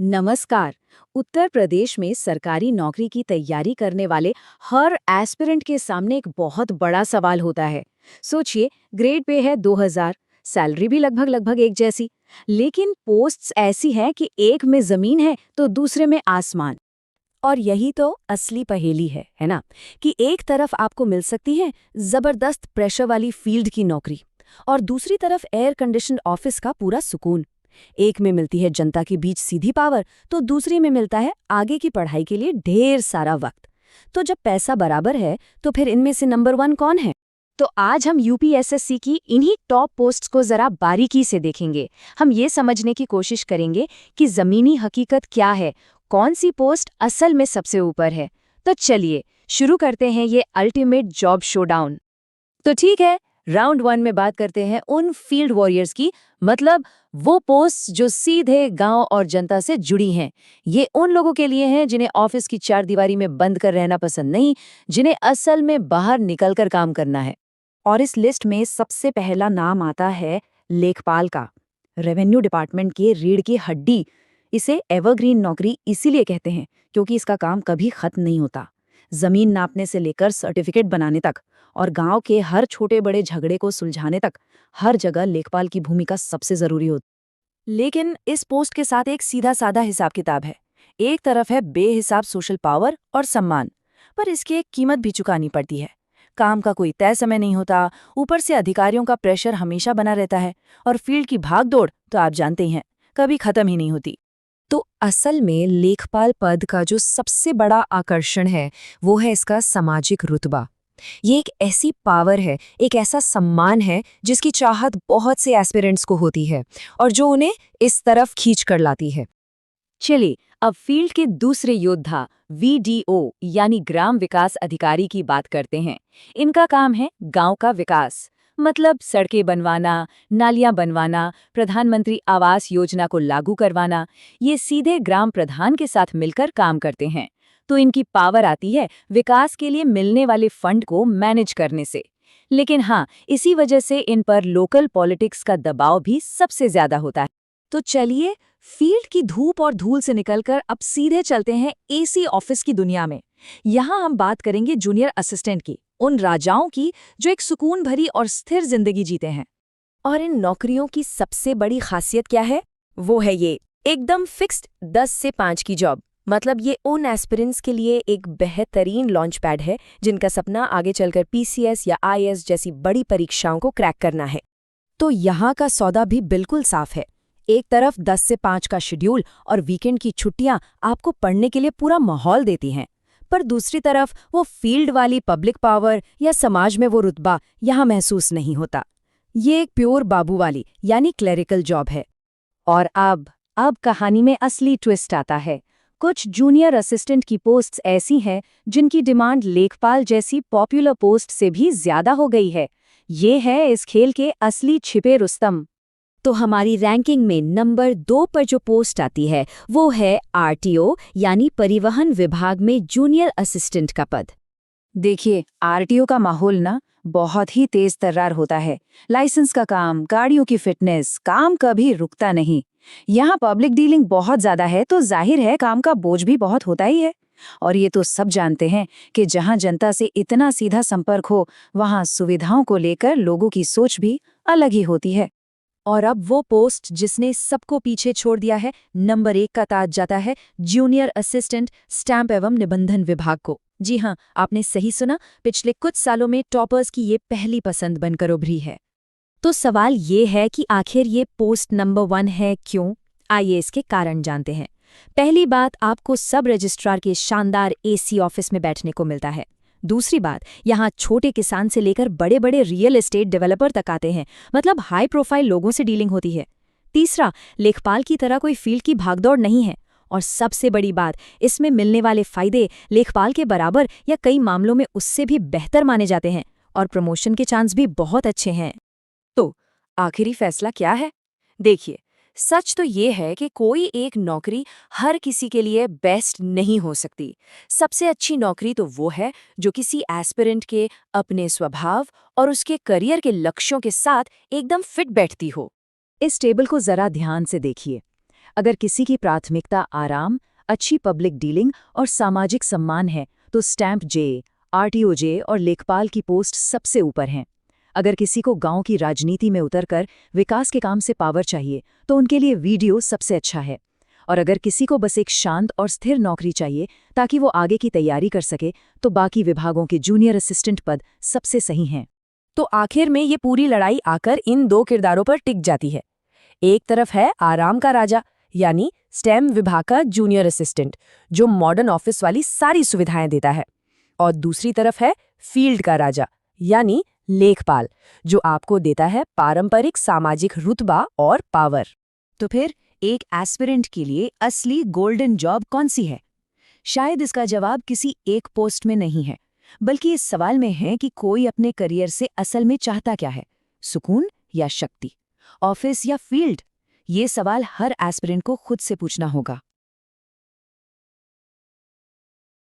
नमस्कार। उत्तर प्रदेश में सरकारी नौकरी की तैयारी करने वाले हर एस्पिरेंट के सामने एक बहुत बड़ा सवाल होता है। सोचिए, ग्रेड पे है 2000, सैलरी भी लगभग लगभग एक जैसी, लेकिन पोस्ट्स ऐसी हैं कि एक में जमीन है तो दूसरे में आसमान। और यही तो असली पहेली है ना? कि एक तरफ आपको मिल सकती है जबरदस्त प्रेशर वाली फील्ड की नौकरी, और दूसरी तरफ एयर कंडीशन ऑफिस का पूरा सुकून। एक में मिलती है जनता के बीच सीधी पावर, तो दूसरी में मिलता है आगे की पढ़ाई के लिए ढेर सारा वक्त। तो जब पैसा बराबर है, तो फिर इनमें से नंबर 1 कौन है? तो आज हम यूपीएसएससी की इन्हीं टॉप पोस्ट्स को जरा बारीकी से देखेंगे। हम ये समझने की कोशिश करेंगे कि जमीनी हकीकत क्या है, कौन सी पोस्ट असल में सबसे ऊपर है। तो चलिए शुरू करते हैं ये अल्टीमेट जॉब शोडाउन। तो ठीक है, राउंड 1 में बात करते हैं उन फील्ड वॉरियर्स की, मतलब वो पोस्ट जो सीधे गांव और जनता से जुड़ी हैं। ये उन लोगों के लिए हैं जिन्हें ऑफिस की चारदीवारी में बंद कर रहना पसंद नहीं, जिन्हें असल में बाहर निकलकर काम करना है। और इस लिस्ट में सबसे पहला नाम आता है लेखपाल का। रेवेन्यू डिपार्टमेंट की रीढ़ की हड्डी। इसे एवरग्रीन नौकरी इसीलिए कहते हैं क्योंकि इसका काम कभी खत्म नहीं होता। जमीन नापने से लेकर सर्टिफिकेट बनाने तक, और गांव के हर छोटे बड़े झगड़े को सुलझाने तक, हर जगह लेखपाल की भूमिका सबसे जरूरी होती। लेकिन इस पोस्ट के साथ एक सीधा साधा हिसाब किताब है। एक तरफ है बेहिसाब सोशल पावर और सम्मान, पर इसकी एक कीमत भी चुकानी पड़ती है। काम का कोई तय समय नहीं होता, ऊपर से अधिकारियों का प्रेशर हमेशा बना रहता है, और फील्ड की भागदौड़ तो आप जानते ही हैं, कभी खत्म ही नहीं होती। तो असल में लेखपाल पद का जो सबसे बड़ा आकर्षण है, वो है इसका सामाजिक रुतबा। ये एक ऐसी पावर है, एक ऐसा सम्मान है जिसकी चाहत बहुत से एस्पिरेंट्स को होती है और जो उन्हें इस तरफ खींच कर लाती है। चलिए अब फील्ड के दूसरे योद्धा वीडीओ यानी ग्राम विकास अधिकारी की बात करते हैं। इनका काम है गांव का विकास, मतलब सड़कें बनवाना, नालियां बनवाना, प्रधानमंत्री आवास योजना को लागू करवाना। ये सीधे ग्राम प्रधान के साथ मिलकर काम करते हैं। तो इनकी पावर आती है विकास के लिए मिलने वाले फंड को मैनेज करने से। लेकिन हाँ, इसी वजह से इन पर लोकल पॉलिटिक्स का दबाव भी सबसे ज्यादा होता है। तो चलिए फील्ड की धूप और धूल से निकलकर अब सीधे चलते हैं एसी ऑफिस की दुनिया में। यहाँ हम बात करेंगे जूनियर असिस्टेंट की, उन राजाओं की जो एक सुकून भरी और स्थिर जिंदगी जीते हैं। और इन नौकरियों की सबसे बड़ी खासियत क्या है? वो है ये एकदम फिक्स्ड 10 से 5 की जॉब। मतलब ये उन एस्पिरेंट्स के लिए एक बेहतरीन लॉन्च पैड है जिनका सपना आगे चलकर पीसीएस या आईएएस जैसी बड़ी परीक्षाओं को क्रैक करना है। तो यहाँ का सौदा भी बिल्कुल साफ है। एक तरफ 10 से 5 का शेड्यूल और वीकेंड की छुट्टियां आपको पढ़ने के लिए पूरा माहौल देती हैं, पर दूसरी तरफ वो फील्ड वाली पब्लिक पावर या समाज में वो रुतबा यहाँ महसूस नहीं होता। ये एक प्योर बाबू वाली यानी क्लेरिकल जॉब है। और अब कहानी में असली ट्विस्ट आता है। कुछ जूनियर असिस्टेंट की पोस्ट्स ऐसी हैं जिनकी डिमांड लेखपाल जैसी पॉपुलर पोस्ट से भी ज्यादा हो गई है। ये है इस खेल के असली छिपे रुस्तम। तो हमारी रैंकिंग में नंबर 2 पर जो पोस्ट आती है वो है आरटीओ यानी परिवहन विभाग में जूनियर असिस्टेंट का पद। देखिए, आरटीओ का माहौल ना बहुत ही तेज तर्रार होता है। लाइसेंस का काम, गाड़ियों की फिटनेस, काम कभी रुकता नहीं। यहाँ पब्लिक डीलिंग बहुत ज्यादा है, तो जाहिर है काम का बोझ भी बहुत होता ही है। और ये तो सब जानते हैं कि जहाँ जनता से इतना सीधा संपर्क हो, वहाँ सुविधाओं को लेकर लोगों की सोच भी अलग ही होती है। और अब वो पोस्ट जिसने सबको पीछे छोड़ दिया है, नंबर 1 का ताज जाता है जूनियर असिस्टेंट स्टैंप एवं निबंधन विभाग को। जी हाँ, आपने सही सुना, पिछले कुछ सालों में टॉपर्स की ये पहली पसंद बनकर उभरी है। तो सवाल ये है कि आखिर ये पोस्ट नंबर 1 है क्यों? आइए इसके कारण जानते हैं। पहली बात, आपको सब रजिस्ट्रार के शानदार एसी ऑफिस में बैठने को मिलता है। दूसरी बात, यहाँ छोटे किसान से लेकर बड़े बड़े रियल एस्टेट डेवलपर तक आते हैं, मतलब हाई प्रोफाइल लोगों से डीलिंग होती है। तीसरा, लेखपाल की तरह कोई फील्ड की भागदौड़ नहीं है। और सबसे बड़ी बात, इसमें मिलने वाले फायदे लेखपाल के बराबर या कई मामलों में उससे भी बेहतर माने जाते हैं, और प्रमोशन के चांस भी बहुत अच्छे हैं। तो आखिरी फैसला क्या है? देखिए, सच तो ये है कि कोई एक नौकरी हर किसी के लिए बेस्ट नहीं हो सकती। सबसे अच्छी नौकरी तो वो है जो किसी एस्पिरेंट के अपने स्वभाव और उसके करियर के लक्ष्यों के साथ एकदम फिट बैठती हो। इस टेबल को जरा ध्यान से देखिए। अगर किसी की प्राथमिकता आराम, अच्छी पब्लिक डीलिंग और सामाजिक सम्मान है, तो स्टैंप जे, आरटीओ जे और लेखपाल की पोस्ट सबसे ऊपर हैं। अगर किसी को गांव की राजनीति में उतरकर विकास के काम से पावर चाहिए, तो उनके लिए वीडियो सबसे अच्छा है। और अगर किसी को बस एक शांत और स्थिर नौकरी चाहिए ताकि वो आगे की तैयारी कर सके, तो बाकी विभागों के जूनियर असिस्टेंट पद सबसे सही हैं। तो आखिर में ये पूरी लड़ाई आकर इन दो किरदारों पर टिक जाती है। एक तरफ है आराम का राजा, यानी स्टेम विभाग का जूनियर असिस्टेंट, जो मॉडर्न ऑफिस वाली सारी सुविधाएं देता है। और दूसरी तरफ है फील्ड का राजा, यानी लेखपाल, जो आपको देता है पारंपरिक सामाजिक रुतबा और पावर। तो फिर एक एस्पिरेंट के लिए असली गोल्डन जॉब कौन सी है? शायद इसका जवाब किसी एक पोस्ट में नहीं है, बल्कि इस सवाल में है कि कोई अपने करियर से असल में चाहता क्या है, सुकून या शक्ति, ऑफिस या फील्ड? ये सवाल हर एस्पिरेंट को खुद से पूछना होगा।